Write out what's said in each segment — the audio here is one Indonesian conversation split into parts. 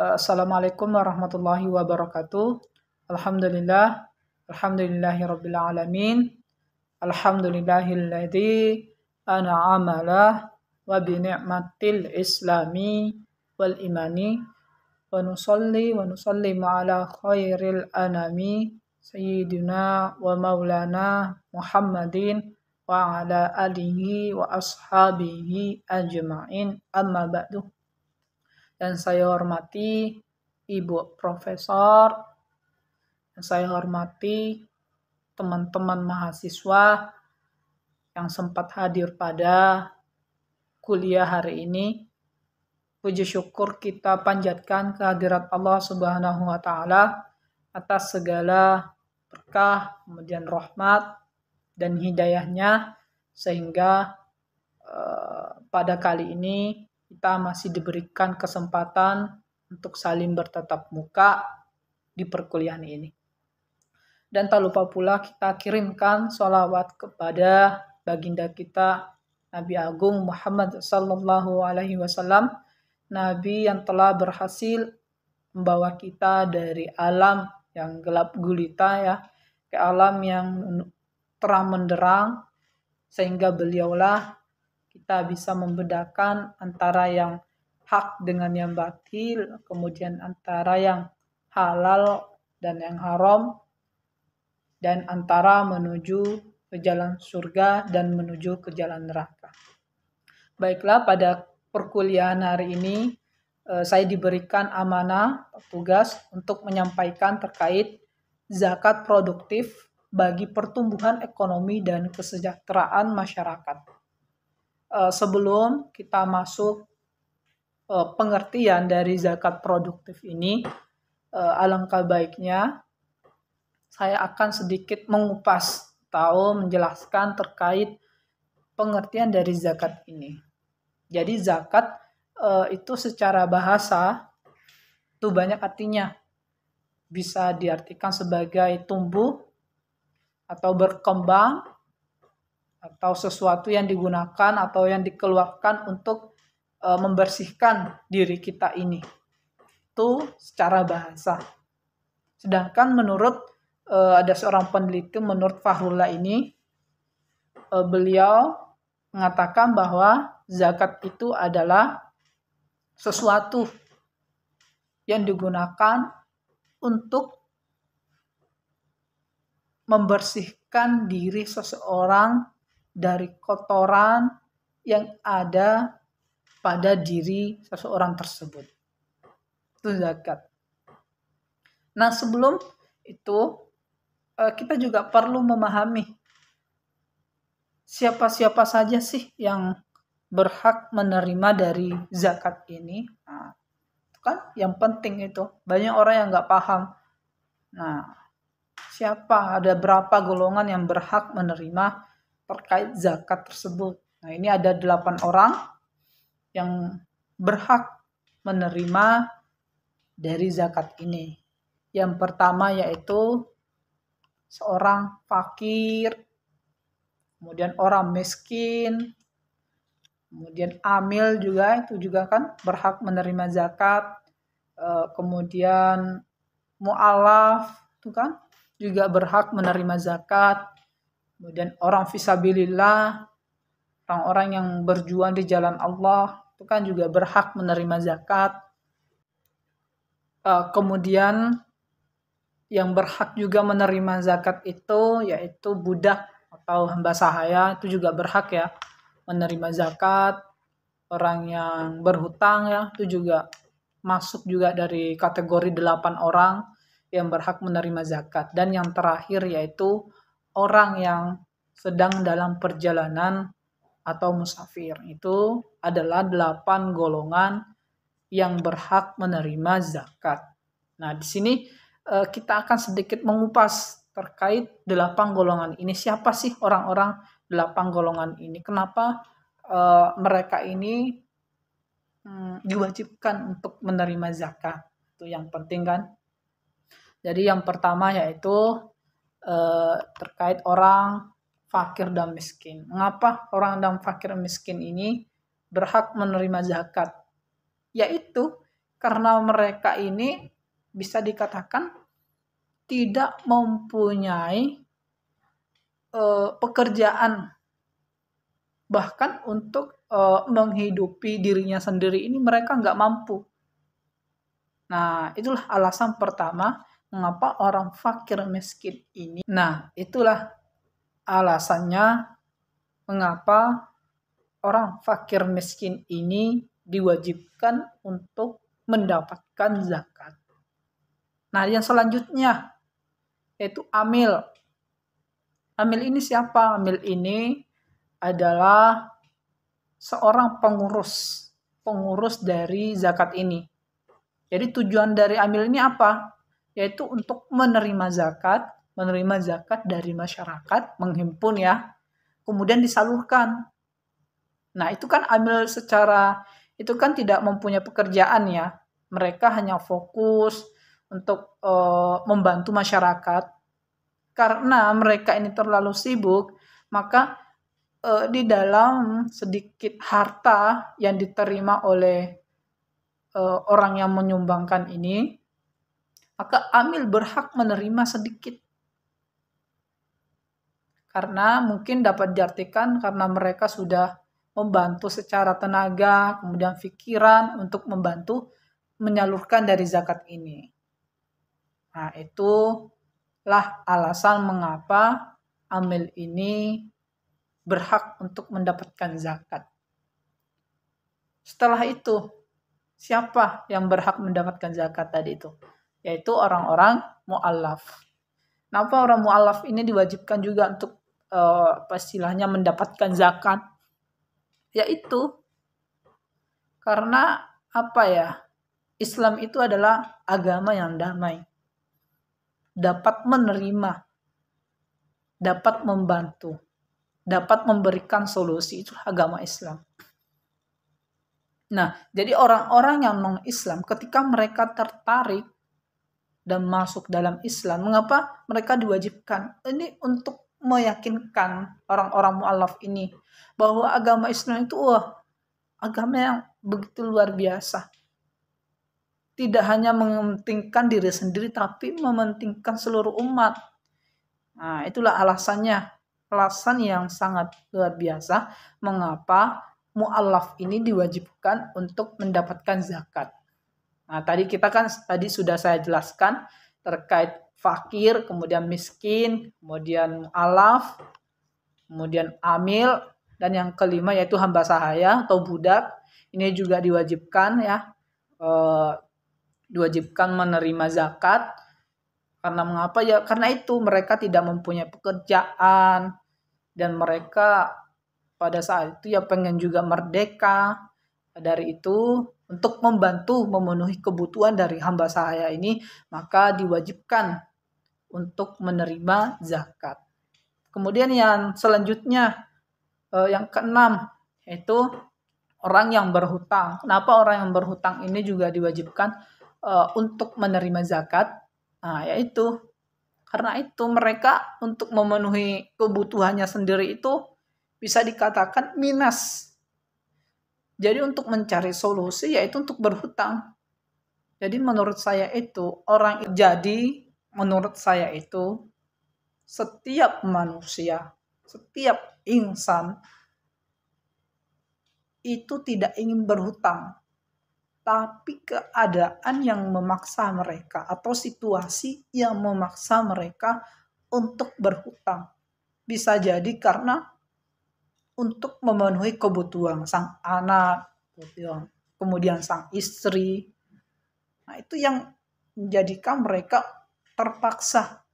Assalamualaikum warahmatullahi wabarakatuh. Alhamdulillah, alhamdulillahirabbil alamin. Alhamdulillahilladzi an'ama wa bi ni'matil islami wal imani wa nusallimu ala khairil anami sayyidina wa maulana Muhammadin wa ala alihi wa ashabihi ajma'in, amma ba'du. Dan saya hormati Ibu Profesor, dan saya hormati teman-teman mahasiswa yang sempat hadir pada kuliah hari ini. Puji syukur kita panjatkan kehadirat Allah Subhanahu wa Ta'ala atas segala berkah, kemudian rahmat dan hidayahnya, sehingga pada kali ini kita masih diberikan kesempatan untuk saling bertatap muka di perkuliahan ini. Dan tak lupa pula kita kirimkan sholawat kepada baginda kita Nabi Agung Muhammad sallallahu alaihi wasallam, Nabi yang telah berhasil membawa kita dari alam yang gelap gulita ke alam yang terang menderang, sehingga beliaulah kita bisa membedakan antara yang hak dengan yang batil, kemudian antara yang halal dan yang haram, dan antara menuju ke jalan surga dan menuju ke jalan neraka. Baiklah, pada perkuliahan hari ini saya diberikan amanah tugas untuk menyampaikan terkait zakat produktif bagi pertumbuhan ekonomi dan kesejahteraan masyarakat. Sebelum kita masuk pengertian dari zakat produktif ini, alangkah baiknya saya akan sedikit mengupas atau menjelaskan terkait pengertian dari zakat ini. Jadi zakat itu secara bahasa itu banyak artinya. Bisa diartikan sebagai tumbuh atau berkembang, atau sesuatu yang digunakan atau yang dikeluarkan untuk membersihkan diri kita ini. Itu secara bahasa. Sedangkan menurut ada seorang peneliti, menurut Fahrullah ini, beliau mengatakan bahwa zakat itu adalah sesuatu yang digunakan untuk membersihkan diri seseorang dari kotoran yang ada pada diri seseorang tersebut. Itu zakat. Nah, sebelum itu kita juga perlu memahami siapa-siapa saja sih yang berhak menerima dari zakat ini. Nah, itu kan yang penting itu. Banyak orang yang nggak paham. Nah, siapa, ada berapa golongan yang berhak menerima terkait zakat tersebut. Nah, ini ada 8 orang yang berhak menerima dari zakat ini. Yang pertama yaitu seorang fakir, kemudian orang miskin, kemudian amil juga, itu juga kan berhak menerima zakat, kemudian mu'alaf, itu kan juga berhak menerima zakat, kemudian orang fisabilillah, orang-orang yang berjuang di jalan Allah, itu kan juga berhak menerima zakat. Kemudian yang berhak juga menerima zakat itu yaitu budak atau hamba sahaya, itu juga berhak menerima zakat. Orang yang berhutang itu juga masuk juga dari kategori 8 orang yang berhak menerima zakat. Dan yang terakhir yaitu orang yang sedang dalam perjalanan atau musafir. Itu adalah 8 golongan yang berhak menerima zakat. Nah, di sini kita akan sedikit mengupas terkait 8 golongan ini. Siapa sih orang-orang 8 golongan ini? Kenapa mereka ini diwajibkan untuk menerima zakat? Itu yang penting kan. Jadi yang pertama yaitu terkait orang fakir dan miskin. Mengapa orang dan fakir dan miskin ini berhak menerima zakat? Yaitu karena mereka ini bisa dikatakan tidak mempunyai pekerjaan, bahkan untuk menghidupi dirinya sendiri ini mereka nggak mampu. Nah, itulah alasan pertama mengapa orang fakir miskin ini. Nah, itulah alasannya mengapa orang fakir miskin ini diwajibkan untuk mendapatkan zakat. Nah, yang selanjutnya yaitu amil. Amil ini siapa? Amil ini adalah seorang pengurus dari zakat ini. Jadi tujuan dari amil ini apa? Yaitu untuk menerima zakat dari masyarakat, menghimpun ya, kemudian disalurkan. Nah, itu kan amil itu kan tidak mempunyai pekerjaan ya. Mereka hanya fokus untuk membantu masyarakat. Karena mereka ini terlalu sibuk, maka di dalam sedikit harta yang diterima oleh orang yang menyumbangkan ini, maka amil berhak menerima sedikit. Karena mungkin dapat diartikan karena mereka sudah membantu secara tenaga, kemudian pikiran untuk membantu menyalurkan dari zakat ini. Nah, itulah alasan mengapa amil ini berhak untuk mendapatkan zakat. Setelah itu, siapa yang berhak mendapatkan zakat tadi itu? Yaitu orang-orang mu'allaf. Kenapa orang mu'allaf ini diwajibkan juga untuk istilahnya mendapatkan zakat? Yaitu karena Islam itu adalah agama yang damai. Dapat menerima, dapat membantu, dapat memberikan solusi, itu agama Islam. Nah, jadi orang-orang yang non-Islam ketika mereka tertarik dan masuk dalam Islam, mengapa mereka diwajibkan? Ini untuk meyakinkan orang-orang mu'allaf ini bahwa agama Islam itu agama yang begitu luar biasa. Tidak hanya mementingkan diri sendiri, tapi mementingkan seluruh umat. Nah, itulah alasannya. Alasan yang sangat luar biasa mengapa mu'allaf ini diwajibkan untuk mendapatkan zakat. Nah, tadi sudah saya jelaskan terkait fakir, kemudian miskin, kemudian mu'allaf, kemudian amil, dan yang kelima yaitu hamba sahaya atau budak. Ini juga diwajibkan ya. Diwajibkan menerima zakat. Karena mengapa ya? Karena itu mereka tidak mempunyai pekerjaan dan mereka pada saat itu ya pengen juga merdeka. Dari itu untuk membantu memenuhi kebutuhan dari hamba sahaya ini, maka diwajibkan untuk menerima zakat. Kemudian yang selanjutnya yang keenam yaitu orang yang berhutang. Kenapa orang yang berhutang ini juga diwajibkan untuk menerima zakat? Nah, yaitu karena itu mereka untuk memenuhi kebutuhannya sendiri itu bisa dikatakan minus. Jadi untuk mencari solusi yaitu untuk berhutang. Jadi menurut saya setiap manusia, setiap insan itu tidak ingin berhutang. Tapi keadaan yang memaksa mereka atau situasi yang memaksa mereka untuk berhutang. Bisa jadi karena untuk memenuhi kebutuhan sang anak, kemudian sang istri. Nah, itu yang menjadikan mereka terpaksa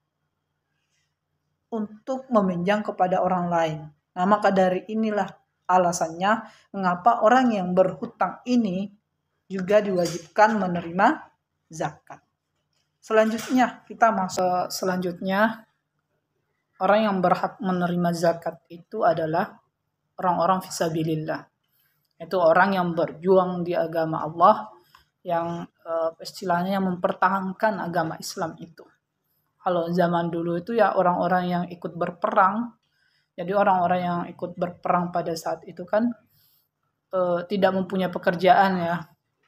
untuk meminjam kepada orang lain. Nah, maka dari inilah alasannya mengapa orang yang berhutang ini juga diwajibkan menerima zakat. Selanjutnya kita masuk orang yang berhak menerima zakat itu adalah orang-orang fisabilillah. Itu orang yang berjuang di agama Allah, yang istilahnya mempertahankan agama Islam itu. Kalau zaman dulu itu ya orang-orang yang ikut berperang. Jadi orang-orang yang ikut berperang pada saat itu kan tidak mempunyai pekerjaan ya.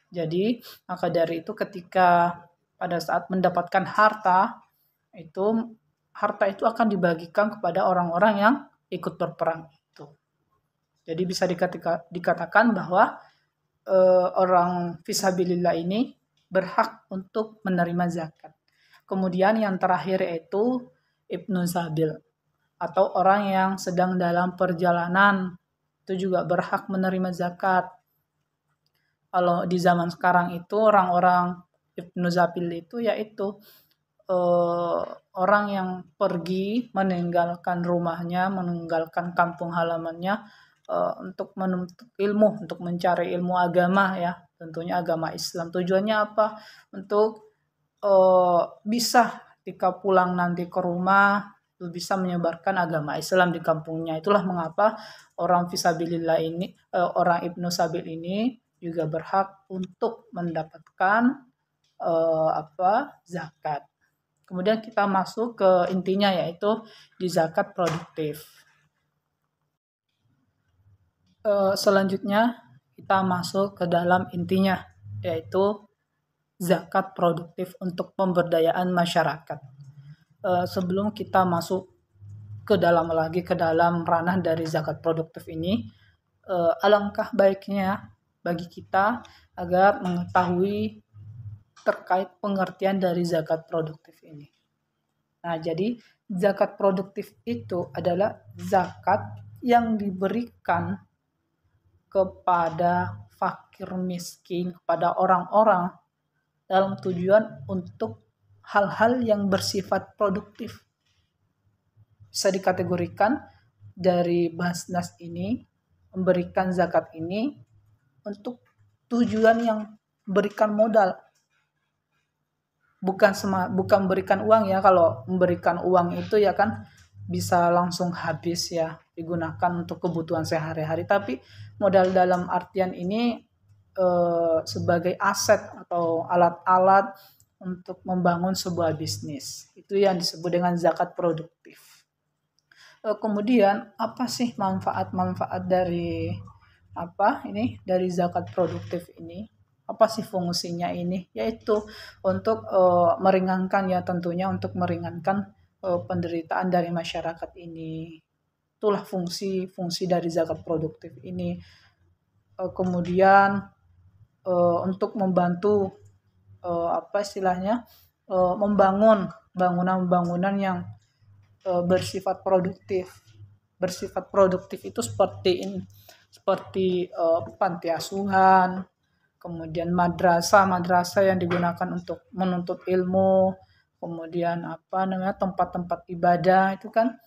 Jadi maka dari itu ketika pada saat mendapatkan harta itu akan dibagikan kepada orang-orang yang ikut berperang itu. Jadi bisa dikatakan bahwa orang fisabilillah ini berhak untuk menerima zakat. Kemudian yang terakhir yaitu Ibnu Sabil atau orang yang sedang dalam perjalanan itu juga berhak menerima zakat. Kalau di zaman sekarang itu orang-orang Ibnu Sabil itu yaitu orang yang pergi meninggalkan rumahnya, meninggalkan kampung halamannya untuk menuntut ilmu, untuk mencari ilmu agama ya, tentunya agama Islam. Tujuannya apa? Untuk bisa ketika pulang nanti ke rumah bisa menyebarkan agama Islam di kampungnya. Itulah mengapa orang fisabilillah ini, orang Ibnu Sabil ini juga berhak untuk mendapatkan zakat. Kemudian kita masuk ke intinya yaitu di zakat produktif. Selanjutnya kita masuk ke dalam intinya yaitu zakat produktif untuk pemberdayaan masyarakat. Sebelum kita masuk ke dalam ranah dari zakat produktif ini, alangkah baiknya bagi kita agar mengetahui terkait pengertian dari zakat produktif ini. Nah, jadi zakat produktif itu adalah zakat yang diberikan kepada fakir miskin, kepada orang-orang dalam tujuan untuk hal-hal yang bersifat produktif. Bisa dikategorikan dari Basnas ini memberikan zakat ini untuk tujuan yang berikan modal, bukan berikan uang ya. Kalau memberikan uang itu ya kan bisa langsung habis ya, digunakan untuk kebutuhan sehari-hari. Tapi modal dalam artian ini sebagai aset atau alat-alat untuk membangun sebuah bisnis. Itu yang disebut dengan zakat produktif. Kemudian apa sih manfaat-manfaat dari dari zakat produktif ini? Apa sih fungsinya ini? Yaitu untuk meringankan ya, tentunya untuk meringankan penderitaan dari masyarakat ini. Itulah fungsi dari zakat produktif ini. Kemudian untuk membantu membangun bangunan-bangunan yang bersifat produktif. Bersifat produktif itu seperti panti asuhan, kemudian madrasah yang digunakan untuk menuntut ilmu, kemudian tempat-tempat ibadah itu kan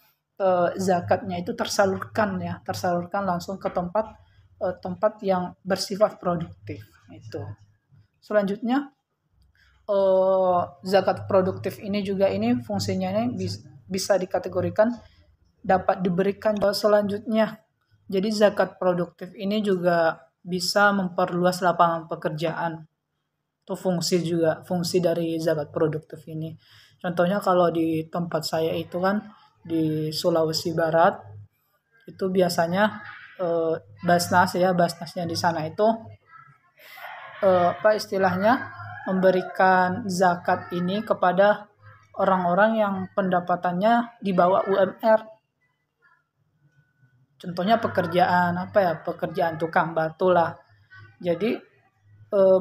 zakatnya itu tersalurkan langsung ke tempat yang bersifat produktif itu. Selanjutnya zakat produktif ini juga fungsinya bisa dikategorikan dapat diberikan selanjutnya. Jadi zakat produktif ini juga bisa memperluas lapangan pekerjaan. Itu fungsi dari zakat produktif ini. Contohnya kalau di tempat saya itu kan di Sulawesi Barat itu biasanya basnasnya di sana itu memberikan zakat ini kepada orang-orang yang pendapatannya di bawah UMR. Contohnya pekerjaan tukang batu lah. Jadi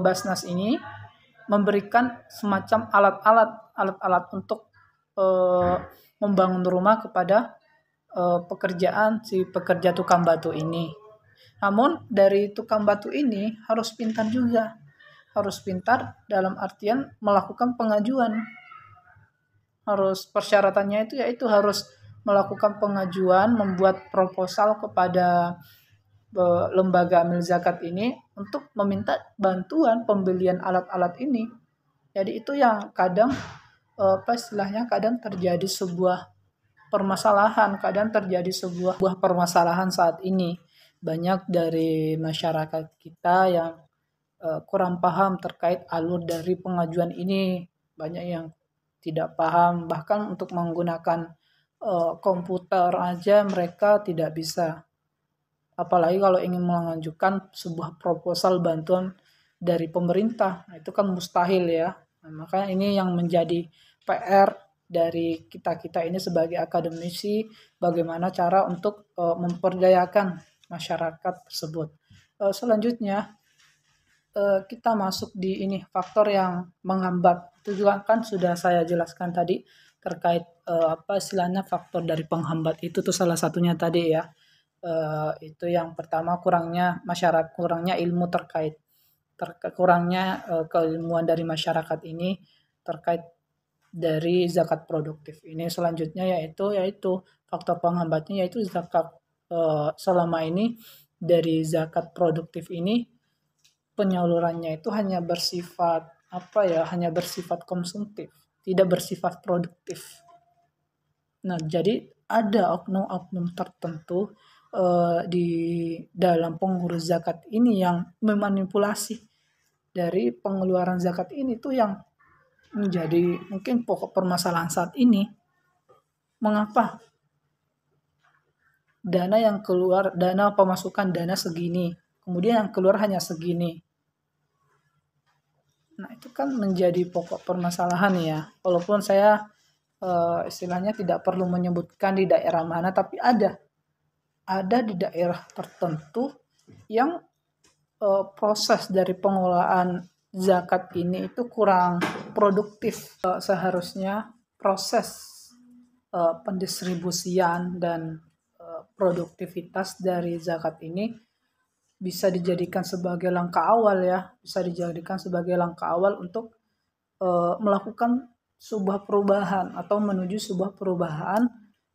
Basnas ini memberikan semacam alat-alat untuk membangun rumah kepada pekerja tukang batu ini. Namun dari tukang batu ini harus pintar juga. Harus pintar dalam artian melakukan pengajuan. Persyaratannya yaitu harus melakukan pengajuan, membuat proposal kepada lembaga amil zakat ini untuk meminta bantuan pembelian alat-alat ini. Jadi itu yang kadang kadang terjadi sebuah permasalahan saat ini. Banyak dari masyarakat kita yang kurang paham terkait alur dari pengajuan ini. Banyak yang tidak paham, bahkan untuk menggunakan komputer aja mereka tidak bisa. Apalagi kalau ingin mengajukan sebuah proposal bantuan dari pemerintah. Nah, itu kan mustahil ya. Nah, makanya ini yang menjadi PR dari kita-kita ini sebagai akademisi, bagaimana cara untuk memperdayakan masyarakat tersebut. Selanjutnya kita masuk di ini faktor yang menghambat. Itu juga kan sudah saya jelaskan tadi terkait apa istilahnya faktor dari penghambat itu tuh salah satunya tadi ya. Itu yang pertama kurangnya masyarakat, kurangnya ilmu terkait kurangnya keilmuan dari masyarakat ini terkait dari zakat produktif ini. Selanjutnya yaitu faktor penghambatnya yaitu zakat selama ini dari zakat produktif ini penyalurannya itu hanya bersifat hanya bersifat konsumtif, tidak bersifat produktif. Nah, jadi ada oknum-oknum tertentu di dalam pengurus zakat ini yang memanipulasi dari pengeluaran zakat ini tuh yang menjadi mungkin pokok permasalahan saat ini. Mengapa dana pemasukan dana segini, kemudian yang keluar hanya segini. Nah, itu kan menjadi pokok permasalahan ya. Walaupun saya istilahnya tidak perlu menyebutkan di daerah mana, tapi ada di daerah tertentu yang proses dari pengelolaan zakat ini itu kurang produktif. Seharusnya proses pendistribusian dan produktivitas dari zakat ini bisa dijadikan sebagai langkah awal ya, bisa dijadikan sebagai langkah awal untuk melakukan sebuah perubahan atau menuju sebuah perubahan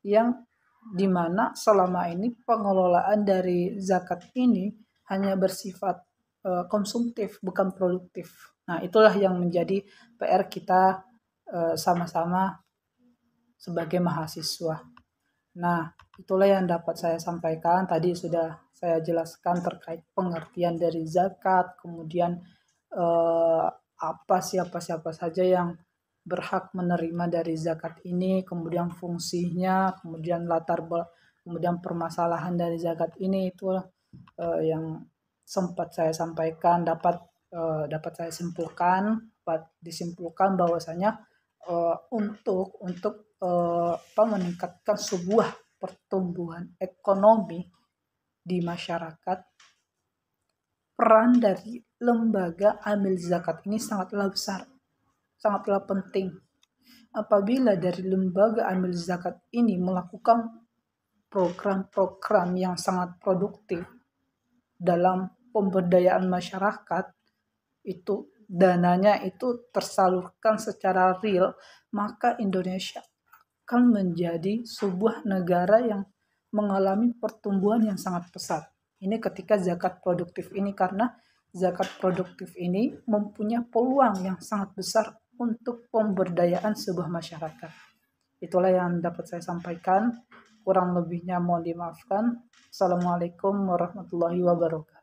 yang dimana selama ini pengelolaan dari zakat ini hanya bersifat konsumtif bukan produktif. Nah, itulah yang menjadi PR kita sama-sama sebagai mahasiswa. Nah, itulah yang dapat saya sampaikan. Tadi sudah saya jelaskan terkait pengertian dari zakat, kemudian siapa saja yang berhak menerima dari zakat ini, kemudian fungsinya, kemudian permasalahan dari zakat ini itu yang sempat saya sampaikan dapat saya simpulkan, dapat disimpulkan bahwasanya untuk meningkatkan sebuah pertumbuhan ekonomi di masyarakat, peran dari lembaga amil zakat ini sangatlah besar, sangatlah penting. Apabila dari lembaga amil zakat ini melakukan program-program yang sangat produktif dalam pemberdayaan masyarakat, itu dananya itu tersalurkan secara real, maka Indonesia akan menjadi sebuah negara yang mengalami pertumbuhan yang sangat pesat. Ini ketika zakat produktif ini, karena zakat produktif ini mempunyai peluang yang sangat besar untuk pemberdayaan sebuah masyarakat. Itulah yang dapat saya sampaikan. Kurang lebihnya mohon dimaafkan. Assalamualaikum warahmatullahi wabarakatuh.